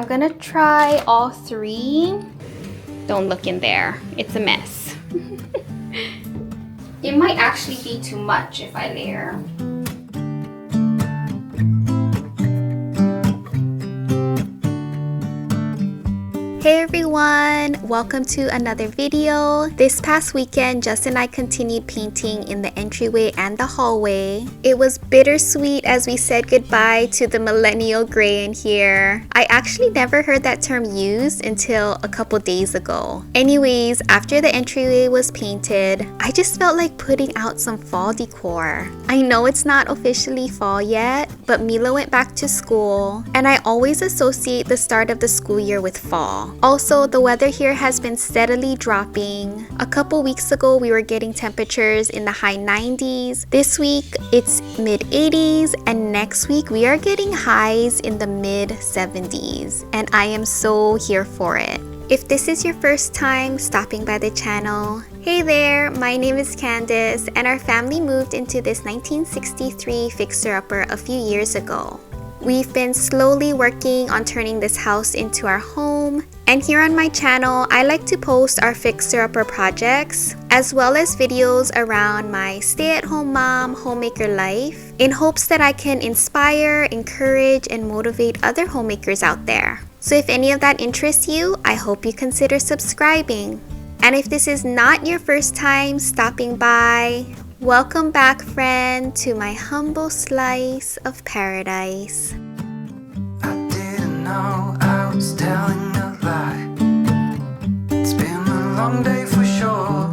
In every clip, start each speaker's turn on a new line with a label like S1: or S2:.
S1: I'm gonna try all three. Don't look in there, it's a mess. It might actually be too much if I layer. Hey everyone! Welcome to another video. This past weekend, Justin and I continued painting in the entryway and the hallway. It was bittersweet as we said goodbye to the millennial gray in here. I actually never heard that term used until a couple days ago. Anyways, after the entryway was painted, I just felt like putting out some fall decor. I know it's not officially fall yet, but Mila went back to school, and I always associate the start of the school year with fall. Also, the weather here has been steadily dropping. A couple weeks ago, we were getting temperatures in the high 90s. This week, it's mid 80s, and next week, we are getting highs in the mid 70s. And I am so here for it. If this is your first time stopping by the channel, hey there, my name is Candice, and our family moved into this 1963 fixer-upper a few years ago. We've been slowly working on turning this house into our home, and here on my channel, I like to post our fixer-upper projects, as well as videos around my stay-at-home mom, homemaker life, in hopes that I can inspire, encourage, and motivate other homemakers out there. So if any of that interests you, I hope you consider subscribing. And if this is not your first time stopping by, welcome back, friend, to my humble slice of paradise.
S2: I didn't know I was telling a lie. It's been a long day for sure.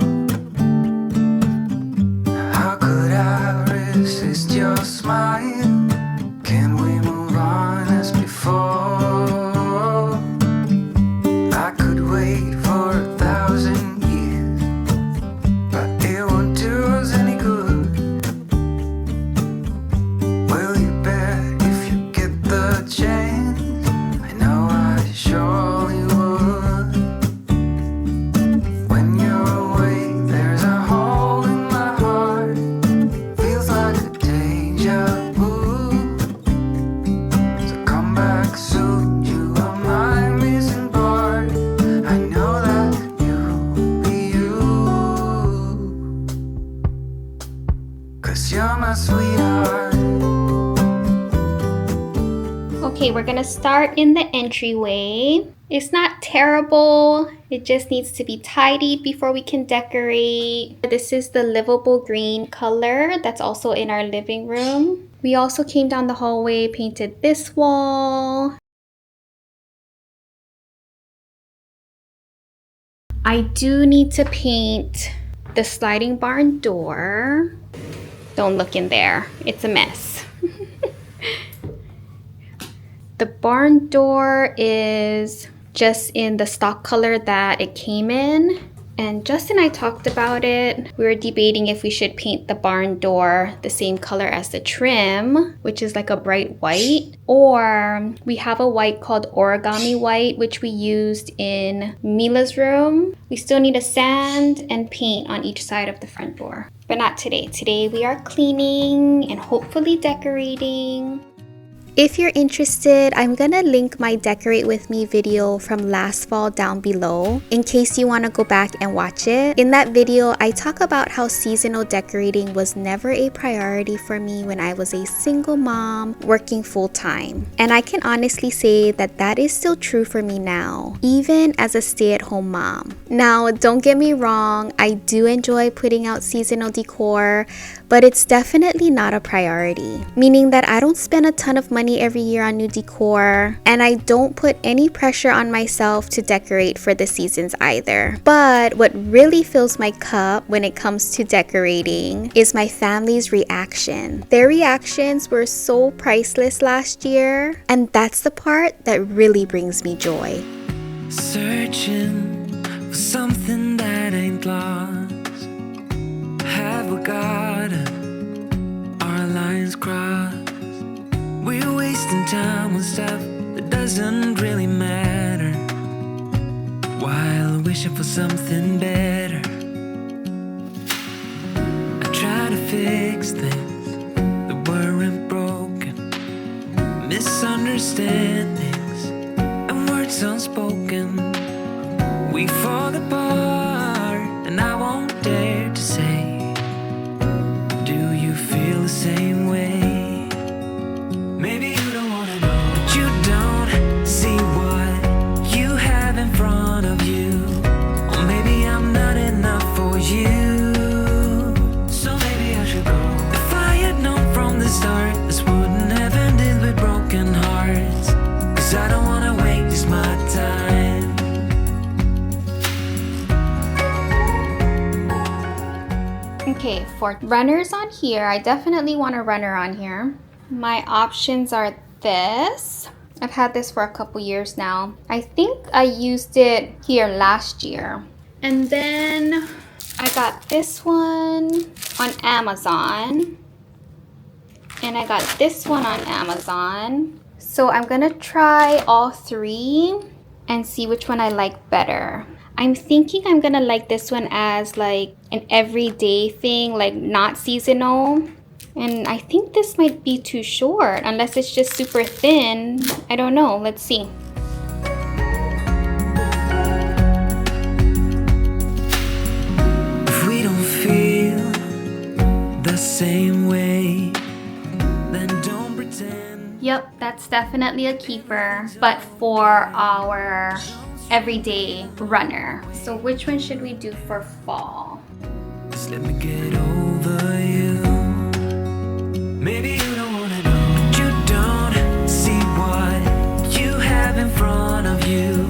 S2: How could I resist your smile? Can we move on as before? I could wait for 1,000 years, but it won't do us any good. Will you bet if you get the chance? I know I surely would. When you're away, there's a hole in my heart. Feels like a deja vu. So come back soon, you are my missing part. I know that you'll be you, 'cause you're my sweetheart.
S1: Okay, we're gonna start in the entryway. It's not terrible, it just needs to be tidied before we can decorate. This is the livable green color that's also in our living room. We also came down the hallway, painted this wall. I do need to paint the sliding barn door. Don't look in there, it's a mess. The barn door is just in the stock color that it came in. And Justin and I talked about it. We were debating if we should paint the barn door the same color as the trim, which is like a bright white. Or we have a white called origami white, which we used in Mila's room. We still need to sand and paint on each side of the front door. But not today. Today we are cleaning and hopefully decorating. If you're interested, I'm gonna link my Decorate With Me video from last fall down below in case you wanna go back and watch it. In that video, I talk about how seasonal decorating was never a priority for me when I was a single mom working full-time. And I can honestly say that that is still true for me now, even as a stay-at-home mom. Now, don't get me wrong, I do enjoy putting out seasonal decor, but it's definitely not a priority, meaning that I don't spend a ton of money every year on new decor, and I don't put any pressure on myself to decorate for the seasons either. But what really fills my cup when it comes to decorating is my family's reaction. Their reactions were so priceless last year, and that's the part that really brings me joy.
S2: Searching for something that ain't lost. Have we got it? Our lines crossed. We're wasting time on stuff that doesn't really matter, while wishing for something better. I try to fix things that weren't broken, misunderstandings, and it's unspoken. We fall apart, and I won't dare to say, do you feel the same way? Maybe you don't wanna know, but you don't see what you have in front of you. Or maybe I'm not enough for you, so maybe I should go. If I had known from the start, this wouldn't have ended with broken hearts. 'Cause I don't wanna waste my time.
S1: Okay, for runners on here, I definitely want a runner on here. My options are this. I've had this for a couple years now. I think I used it here last year. And then I got this one on Amazon. And I got this one on Amazon. So I'm gonna try all three and see which one I like better. I'm thinking I'm gonna like this one as like an everyday thing, like not seasonal. And I think this might be too short, unless it's just super thin. I don't know, let's see.
S2: If we don't feel the same way, then don't pretend.
S1: Yep, that's definitely a keeper, but for our everyday runner. So which one should we do for fall?
S2: Just let me get over you. Maybe you don't wanna know, but you don't see what you have in front of you.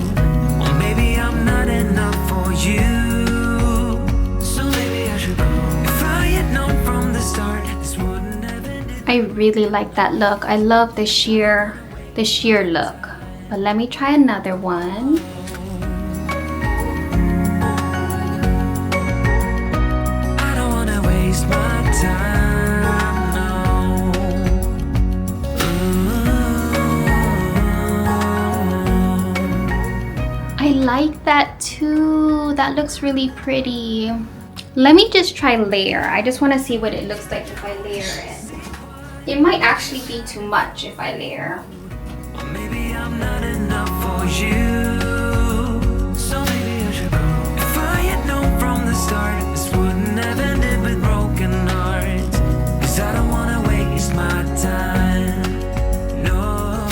S2: Or maybe I'm not enough for you, so maybe I should go. If I had known from the start, this wouldn't have ended.
S1: I really like that look. I love the sheer look. But let me try another one.
S2: I don't wanna waste my time, no.
S1: I like that too. That looks really pretty. Let me just try layer. I just want to see what it looks like if I layer it. It might actually be too much if I layer.
S2: Or maybe I'm not enough for you, so maybe I should go. If I had known from the start, this wouldn't have ended with broken hearts. 'Cause I don't wanna waste my time, no.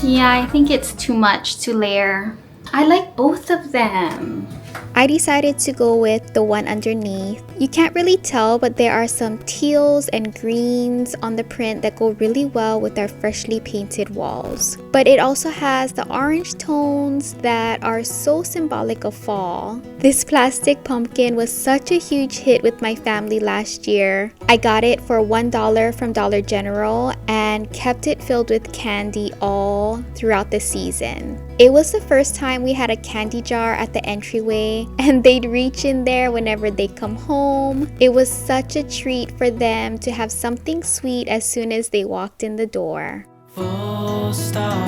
S1: Yeah, I think it's too much to layer. I like both of them. I decided to go with the one underneath. You can't really tell, but there are some teals and greens on the print that go really well with our freshly painted walls. But it also has the orange tones that are so symbolic of fall. This plastic pumpkin was such a huge hit with my family last year. I got it for $1 from Dollar General and kept it filled with candy all throughout the season. It was the first time we had a candy jar at the entryway, and they'd reach in there whenever they come home. It was such a treat for them to have something sweet as soon as they walked in the door.
S2: Full stop.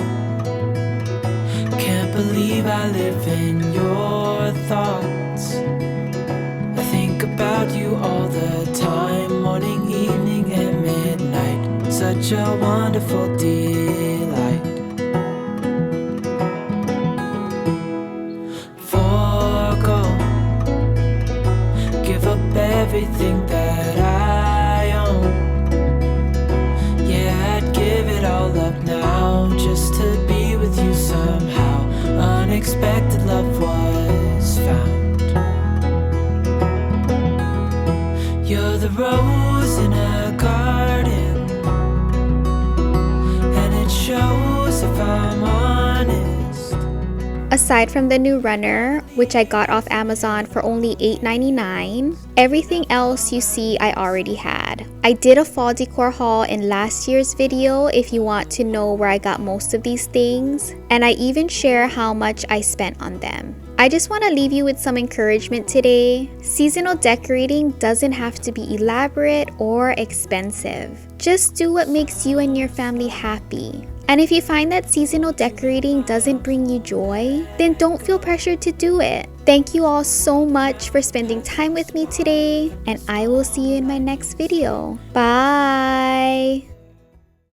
S2: Can't believe I live in your thoughts. I think about you all the time, morning, evening, and midnight. Such a wonderful delight. Forgo, give up everything that I own. Yeah, I'd give it all up now just to be with you somehow. Unexpected love was found. You're the rose in a garden, and it shows if I'm honest.
S1: Aside from the new runner, which I got off Amazon for only $8.99, everything else you see I already had. I did a fall decor haul in last year's video if you want to know where I got most of these things, and I even share how much I spent on them. I just want to leave you with some encouragement today. Seasonal decorating doesn't have to be elaborate or expensive. Just do what makes you and your family happy. And if you find that seasonal decorating doesn't bring you joy, then don't feel pressured to do it. Thank you all so much for spending time with me today, and I will see you in my next video. Bye!